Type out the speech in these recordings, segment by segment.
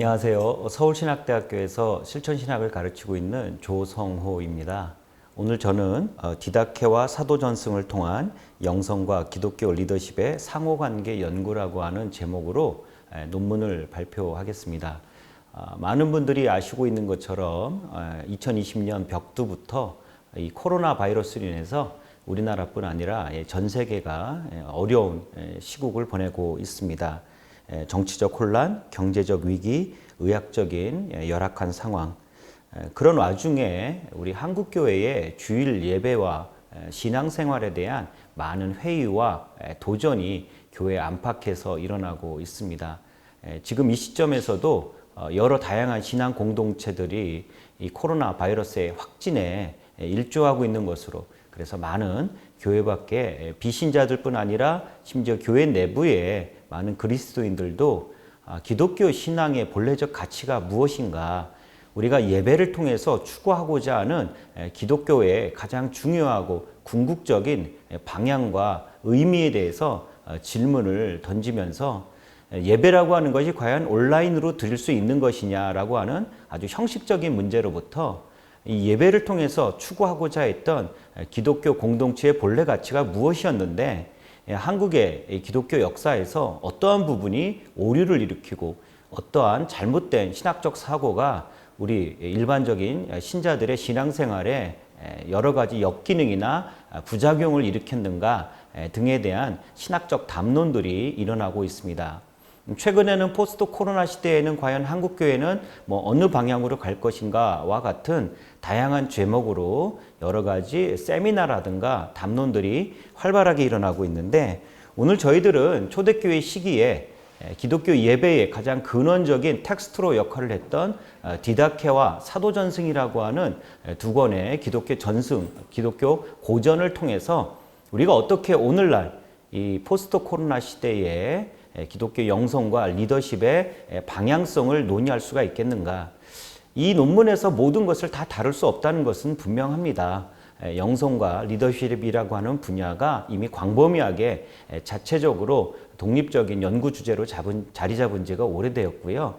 안녕하세요. 서울신학대학교에서 실천신학을 가르치고 있는 조성호입니다. 오늘 저는 디다케와 사도전승을 통한 영성과 기독교 리더십의 상호관계 연구라고 하는 제목으로 논문을 발표하겠습니다. 많은 분들이 아시고 있는 것처럼 2020년 벽두부터 이 코로나 바이러스로 인해서 우리나라뿐 아니라 전 세계가 어려운 시국을 보내고 있습니다. 정치적 혼란, 경제적 위기, 의학적인 열악한 상황. 그런 와중에 우리 한국교회의 주일 예배와 신앙생활에 대한 많은 회의와 도전이 교회 안팎에서 일어나고 있습니다. 지금 이 시점에서도 여러 다양한 신앙 공동체들이 이 코로나 바이러스의 확진에 일조하고 있는 것으로, 그래서 많은 교회 밖에 비신자들뿐 아니라 심지어 교회 내부에 많은 그리스도인들도 기독교 신앙의 본래적 가치가 무엇인가, 우리가 예배를 통해서 추구하고자 하는 기독교의 가장 중요하고 궁극적인 방향과 의미에 대해서 질문을 던지면서 예배라고 하는 것이 과연 온라인으로 드릴 수 있는 것이냐라고 하는 아주 형식적인 문제로부터 이 예배를 통해서 추구하고자 했던 기독교 공동체의 본래 가치가 무엇이었는데, 한국의 기독교 역사에서 어떠한 부분이 오류를 일으키고 어떠한 잘못된 신학적 사고가 우리 일반적인 신자들의 신앙생활에 여러 가지 역기능이나 부작용을 일으켰는가 등에 대한 신학적 담론들이 일어나고 있습니다. 최근에는 포스트 코로나 시대에는 과연 한국교회는 어느 방향으로 갈 것인가와 같은 다양한 제목으로 여러 가지 세미나라든가 담론들이 활발하게 일어나고 있는데, 오늘 저희들은 초대교회 시기에 기독교 예배의 가장 근원적인 텍스트로 역할을 했던 디다케와 사도전승이라고 하는 두 권의 기독교 전승, 기독교 고전을 통해서 우리가 어떻게 오늘날 이 포스트 코로나 시대에 기독교 영성과 리더십의 방향성을 논의할 수가 있겠는가. 이 논문에서 모든 것을 다 다룰 수 없다는 것은 분명합니다. 영성과 리더십이라고 하는 분야가 이미 광범위하게 자체적으로 독립적인 연구 주제로 자리 잡은 지가 오래되었고요.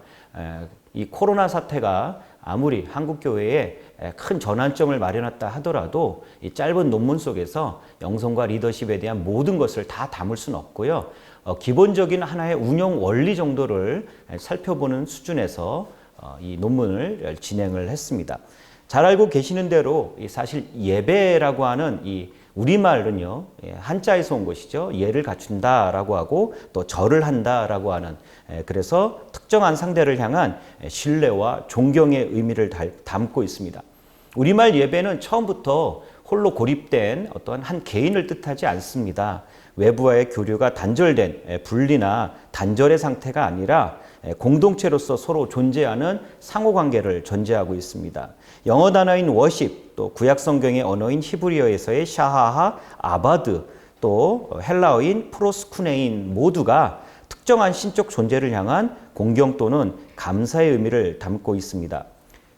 이 코로나 사태가 아무리 한국교회에 큰 전환점을 마련했다 하더라도 이 짧은 논문 속에서 영성과 리더십에 대한 모든 것을 다 담을 수는 없고요. 기본적인 하나의 운영 원리 정도를 살펴보는 수준에서 이 논문을 진행을 했습니다. 잘 알고 계시는 대로 사실 예배라고 하는 이 우리말은요, 한자에서 온 것이죠. 예를 갖춘다라고 하고 또 절을 한다라고 하는, 그래서 특정한 상대를 향한 신뢰와 존경의 의미를 담고 있습니다. 우리말 예배는 처음부터 홀로 고립된 어떤 한 개인을 뜻하지 않습니다. 외부와의 교류가 단절된 분리나 단절의 상태가 아니라 공동체로서 서로 존재하는 상호관계를 전제하고 있습니다. 영어 단어인 워십, 또 구약 성경의 언어인 히브리어에서의 샤하하, 아바드, 또 헬라어인 프로스쿠네인 모두가 특정한 신적 존재를 향한 공경 또는 감사의 의미를 담고 있습니다.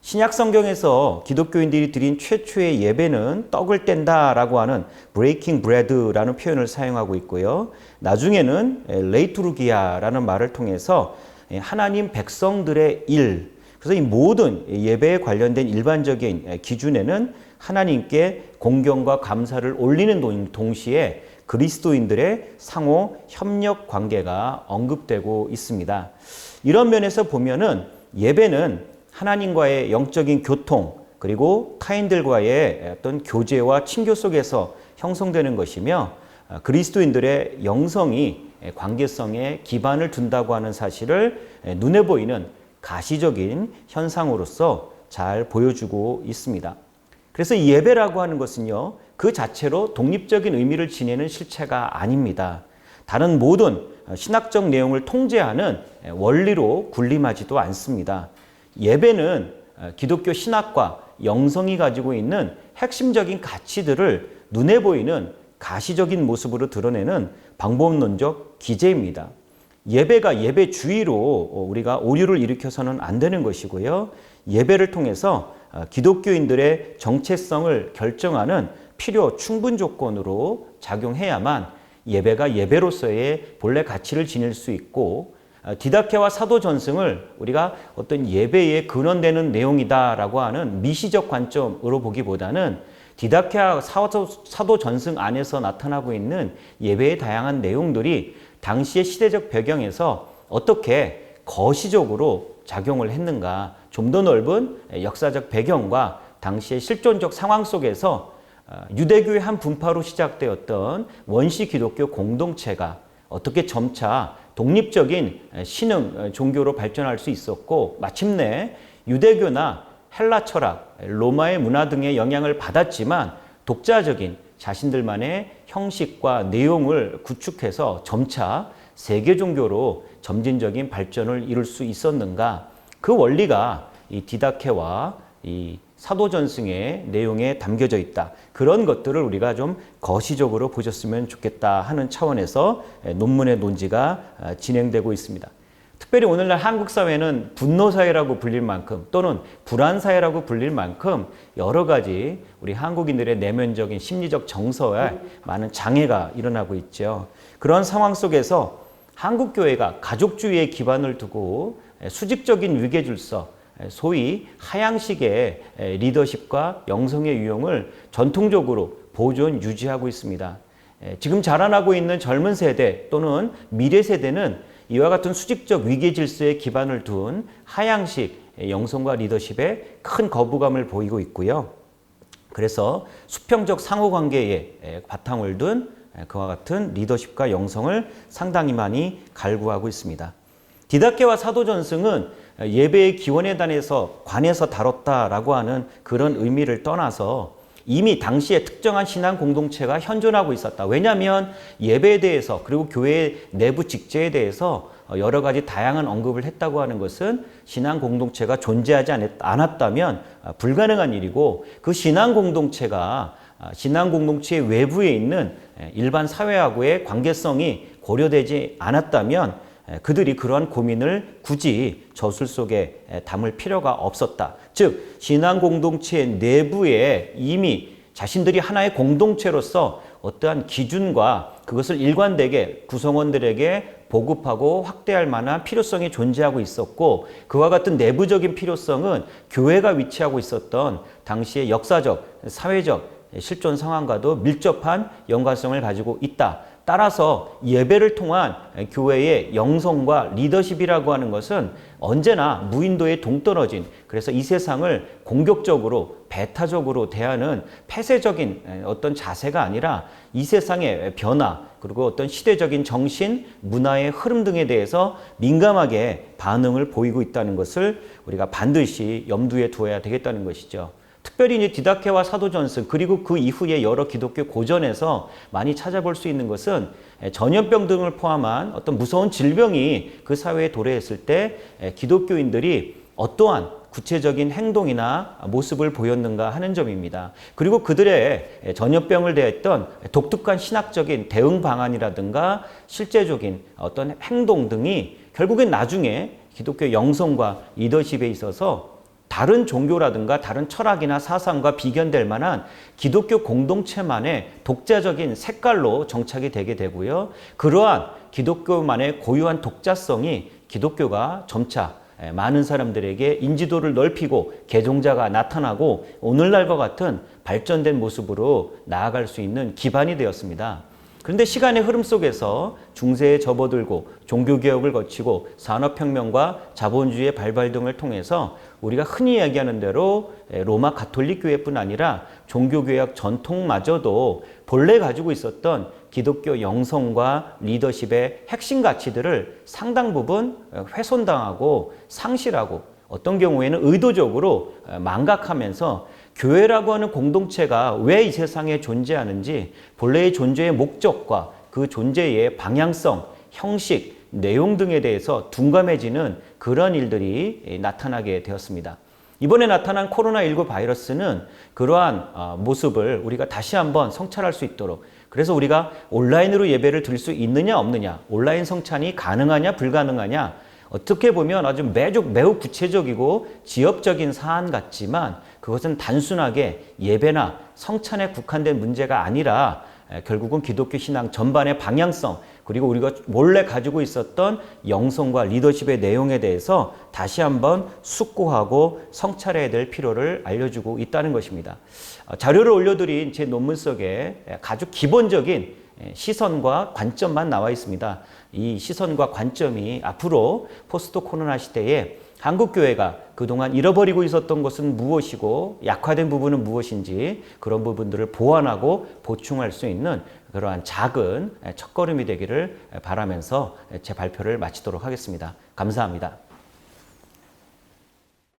신약 성경에서 기독교인들이 드린 최초의 예배는 떡을 뗀다라고 하는 breaking bread라는 표현을 사용하고 있고요. 나중에는 레이투르기아라는 말을 통해서 하나님 백성들의 일, 그래서 이 모든 예배에 관련된 일반적인 기준에는 하나님께 공경과 감사를 올리는 동시에 그리스도인들의 상호 협력 관계가 언급되고 있습니다. 이런 면에서 보면은 예배는 하나님과의 영적인 교통, 그리고 타인들과의 어떤 교제와 친교 속에서 형성되는 것이며, 그리스도인들의 영성이 관계성에 기반을 둔다고 하는 사실을 눈에 보이는 가시적인 현상으로서 잘 보여주고 있습니다. 그래서 이 예배라고 하는 것은요, 그 자체로 독립적인 의미를 지니는 실체가 아닙니다. 다른 모든 신학적 내용을 통제하는 원리로 군림하지도 않습니다. 예배는 기독교 신학과 영성이 가지고 있는 핵심적인 가치들을 눈에 보이는 가시적인 모습으로 드러내는 방법론적 기제입니다. 예배가 예배주의로 우리가 오류를 일으켜서는 안 되는 것이고요. 예배를 통해서 기독교인들의 정체성을 결정하는 필요 충분 조건으로 작용해야만 예배가 예배로서의 본래 가치를 지닐 수 있고, 디다케와 사도 전승을 우리가 어떤 예배에 근원되는 내용이다라고 하는 미시적 관점으로 보기보다는 디다케와 사도 전승 안에서 나타나고 있는 예배의 다양한 내용들이 당시의 시대적 배경에서 어떻게 거시적으로 작용을 했는가, 좀 더 넓은 역사적 배경과 당시의 실존적 상황 속에서 유대교의 한 분파로 시작되었던 원시 기독교 공동체가 어떻게 점차 독립적인 신흥 종교로 발전할 수 있었고, 마침내 유대교나 헬라 철학, 로마의 문화 등의 영향을 받았지만 독자적인 자신들만의 형식과 내용을 구축해서 점차 세계 종교로 점진적인 발전을 이룰 수 있었는가, 그 원리가 이 디다케와 이 사도전승의 내용에 담겨져 있다. 그런 것들을 우리가 좀 거시적으로 보셨으면 좋겠다 하는 차원에서 논문의 논지가 진행되고 있습니다. 특별히 오늘날 한국 사회는 분노 사회라고 불릴 만큼, 또는 불안 사회라고 불릴 만큼 여러 가지 우리 한국인들의 내면적인 심리적 정서에 많은 장애가 일어나고 있죠. 그런 상황 속에서 한국 교회가 가족주의에 기반을 두고 수직적인 위계질서, 소위 하향식의 리더십과 영성의 유형을 전통적으로 보존 유지하고 있습니다. 지금 자라나고 있는 젊은 세대 또는 미래 세대는 이와 같은 수직적 위계 질서에 기반을 둔 하향식 영성과 리더십에 큰 거부감을 보이고 있고요. 그래서 수평적 상호관계에 바탕을 둔 그와 같은 리더십과 영성을 상당히 많이 갈구하고 있습니다. 디다케와 사도전승은 예배의 기원에 관해서 다뤘다라고 하는 그런 의미를 떠나서 이미 당시에 특정한 신앙 공동체가 현존하고 있었다. 왜냐하면 예배에 대해서, 그리고 교회 내부 직제에 대해서 여러 가지 다양한 언급을 했다고 하는 것은 신앙 공동체가 존재하지 않았다면 불가능한 일이고, 그 신앙 공동체가 신앙 공동체 외부에 있는 일반 사회하고의 관계성이 고려되지 않았다면 그들이 그러한 고민을 굳이 저술 속에 담을 필요가 없었다. 즉, 신앙 공동체 내부에 이미 자신들이 하나의 공동체로서 어떠한 기준과 그것을 일관되게 구성원들에게 보급하고 확대할 만한 필요성이 존재하고 있었고, 그와 같은 내부적인 필요성은 교회가 위치하고 있었던 당시의 역사적, 사회적 실존 상황과도 밀접한 연관성을 가지고 있다. 따라서 예배를 통한 교회의 영성과 리더십이라고 하는 것은 언제나 무인도에 동떨어진, 그래서 이 세상을 공격적으로 배타적으로 대하는 폐쇄적인 어떤 자세가 아니라 이 세상의 변화, 그리고 어떤 시대적인 정신, 문화의 흐름 등에 대해서 민감하게 반응을 보이고 있다는 것을 우리가 반드시 염두에 두어야 되겠다는 것이죠. 특별히 이제 디다케와 사도전승, 그리고 그 이후에 여러 기독교 고전에서 많이 찾아볼 수 있는 것은 전염병 등을 포함한 어떤 무서운 질병이 그 사회에 도래했을 때 기독교인들이 어떠한 구체적인 행동이나 모습을 보였는가 하는 점입니다. 그리고 그들의 전염병을 대했던 독특한 신학적인 대응 방안이라든가 실제적인 어떤 행동 등이 결국엔 나중에 기독교 영성과 리더십에 있어서 다른 종교라든가 다른 철학이나 사상과 비견될 만한 기독교 공동체만의 독자적인 색깔로 정착이 되게 되고요. 그러한 기독교만의 고유한 독자성이 기독교가 점차 많은 사람들에게 인지도를 넓히고 개종자가 나타나고 오늘날과 같은 발전된 모습으로 나아갈 수 있는 기반이 되었습니다. 그런데 시간의 흐름 속에서 중세에 접어들고 종교개혁을 거치고 산업혁명과 자본주의의 발발 등을 통해서 우리가 흔히 이야기하는 대로 로마 가톨릭 교회뿐 아니라 종교개혁 전통마저도 본래 가지고 있었던 기독교 영성과 리더십의 핵심 가치들을 상당 부분 훼손당하고 상실하고 어떤 경우에는 의도적으로 망각하면서 교회라고 하는 공동체가 왜 이 세상에 존재하는지, 본래의 존재의 목적과 그 존재의 방향성, 형식, 내용 등에 대해서 둔감해지는 그런 일들이 나타나게 되었습니다. 이번에 나타난 코로나19 바이러스는 그러한 모습을 우리가 다시 한번 성찰할 수 있도록, 그래서 우리가 온라인으로 예배를 드릴 수 있느냐 없느냐, 온라인 성찬이 가능하냐 불가능하냐, 어떻게 보면 아주 매우 구체적이고 지역적인 사안 같지만 그것은 단순하게 예배나 성찬에 국한된 문제가 아니라 결국은 기독교 신앙 전반의 방향성, 그리고 우리가 원래 가지고 있었던 영성과 리더십의 내용에 대해서 다시 한번 숙고하고 성찰해야 될 필요를 알려주고 있다는 것입니다. 자료를 올려드린 제 논문 속에 아주 기본적인 시선과 관점만 나와 있습니다. 이 시선과 관점이 앞으로 포스트 코로나 시대에 한국교회가 그동안 잃어버리고 있었던 것은 무엇이고 약화된 부분은 무엇인지 그런 부분들을 보완하고 보충할 수 있는 그러한 작은 첫걸음이 되기를 바라면서 제 발표를 마치도록 하겠습니다. 감사합니다.